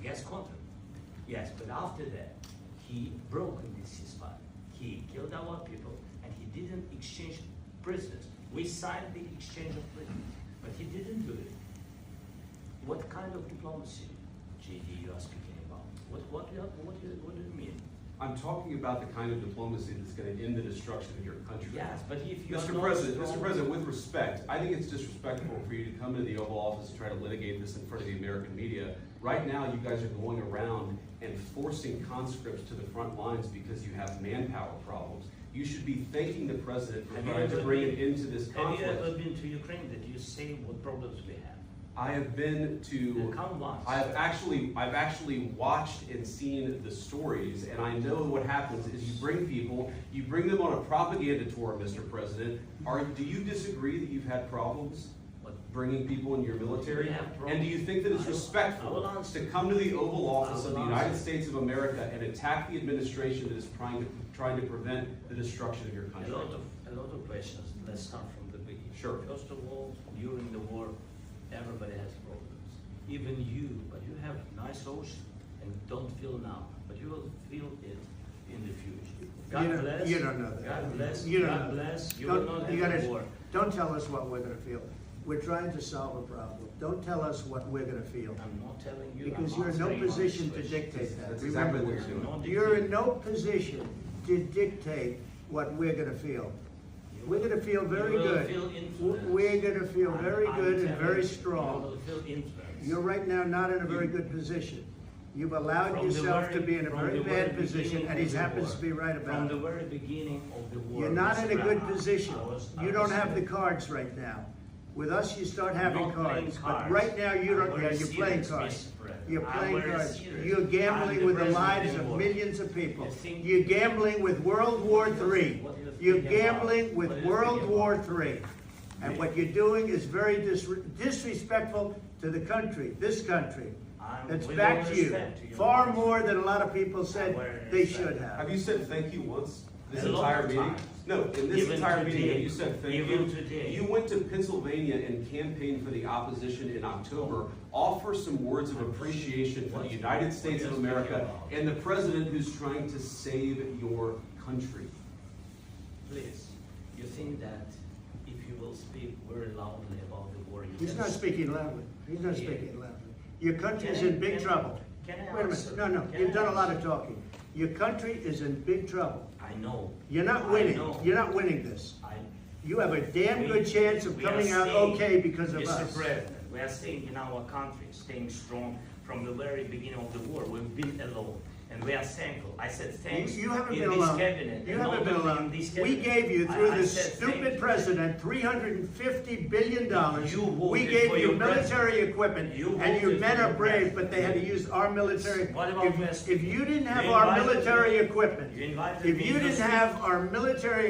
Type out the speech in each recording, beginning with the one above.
Yes, contract. Yes, but after that, he broke this ceasefire. He killed our people, and he didn't exchange prisoners. We signed the exchange of prisoners, but he didn't do it. What kind of diplomacy, JD, you are speaking about? What do you mean? I'm talking about the kind of diplomacy that's going to end the destruction of your country. Yes, but if you Mr. President, with respect, I think it's disrespectful for you to come to the Oval Office and try to litigate this in front of the American media. Right now, you guys are going around and forcing conscripts to the front lines because you have manpower problems. You should be thanking the President for trying to bring it into this conflict. Have you ever been to Ukraine that you say what problems we have? I have been to. I've actually watched and seen the stories, and I know what happens is you bring them on a propaganda tour, Mr. President. Do you disagree that you've had problems bringing people in your military? And do you think that it's respectful to come to the Oval Office of the United States of America and attack the administration that is trying to prevent the destruction of your country? A lot of questions. Let's start from the beginning. Sure. First of all, during the war, everybody has problems. Even you, but you have nice ocean and don't feel now, but you will feel it in the future. God bless. You don't know that. God bless. You don't God know bless. that. You will not have a war. Don't tell us what we're going to feel. We're trying to solve a problem. Don't tell us what we're going to feel. I'm not telling you. Because I'm you're in no answering position on to this dictate question. that. That's exactly what you're doing. You're in no position to dictate what we're going to feel. We're going to feel very good. We're going to feel very good and very strong. You will feel influence. You're right now not in a very good position. You've allowed yourself to be in a very bad position, and he happens to be right about it. From the very beginning of the war. You're not in a good position. You don't have the cards right now. With us, you start having cards. But right now, you don't. Yeah, you're playing cards. You're playing cards. You're gambling with the lives of millions of people. You're gambling with World War III. You're gambling with World War III. And what you're doing is very disrespectful to the country, this country. That's back to you. Far more than a lot of people said they should have. Have you said thank you once this entire meeting? No, in this entire meeting, have you said thank you? You went to Pennsylvania and campaigned for the opposition in October. Offer some words of appreciation for the United States of America and the president who's trying to save your country. Please, you think that if you will speak very loudly about the war, He's not speaking loudly. He's not speaking loudly. Your country is in big trouble. Wait a minute. No. You've done a lot of talking. Your country is in big trouble. I know. You're not winning. You're not winning this. You have a damn good chance of coming out okay because of us. Mr. President, we are staying in our country, staying strong from the very beginning of the war. We've been alone. And we are thankful. I said thanks. You haven't been alone. You haven't been alone. We gave you, through this stupid president, $350 billion. We gave you military equipment, and your men are brave, but they had to use our military. If you didn't have our military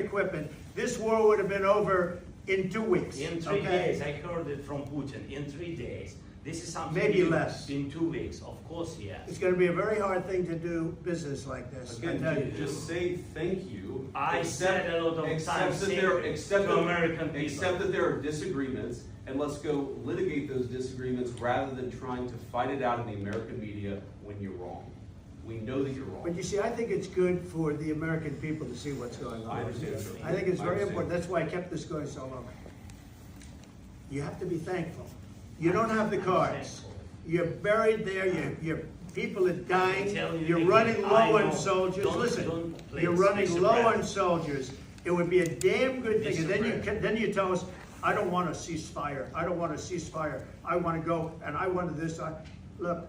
equipment, this war would have been over in 2 weeks. In 3 days. I heard it from Putin. In 3 days. This is something maybe less. In 2 weeks, of course, yes. It's going to be a very hard thing to do business like this. Again, just say thank you. I said a lot of times to American people. Accept that there are disagreements, and let's go litigate those disagreements rather than trying to fight it out in the American media when you're wrong. We know that you're wrong. But you see, I think it's good for the American people to see what's going on. I understand. I think it's very important. That's why I kept this going so long. You have to be thankful. You don't have the cards. You're buried there. Your people are dying. You're running low on soldiers. Listen, you're running low on soldiers. It would be a damn good thing. And then you tell us, I don't want a ceasefire. I don't want a ceasefire. I want to go and I want this. Look,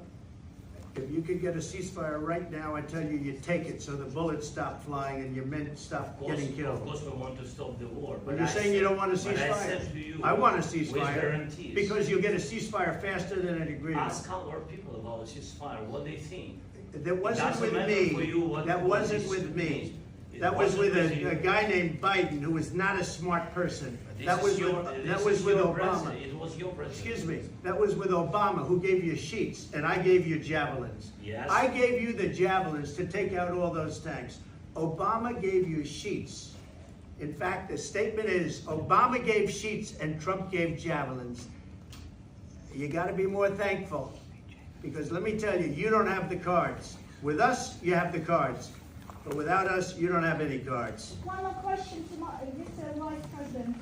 if you could get a ceasefire right now, I tell you, you take it so the bullets stop flying and your men stop getting killed. Of course we want to stop the war. But you're saying you don't want a ceasefire. I want a ceasefire because you'll get a ceasefire faster than an agreement. Ask our people about a ceasefire, what they think. That wasn't with me. That wasn't with me. That was with a guy named Biden, who was not a smart person. That was with Obama. It was your president. Excuse me. That was with Obama, who gave you sheets, and I gave you javelins. Yes. I gave you the javelins to take out all those tanks. Obama gave you sheets. In fact, the statement is, Obama gave sheets and Trump gave javelins. You got to be more thankful. Because let me tell you, you don't have the cards. With us, you have the cards. But without us, you don't have any cards. One more question to Mr. Vice President.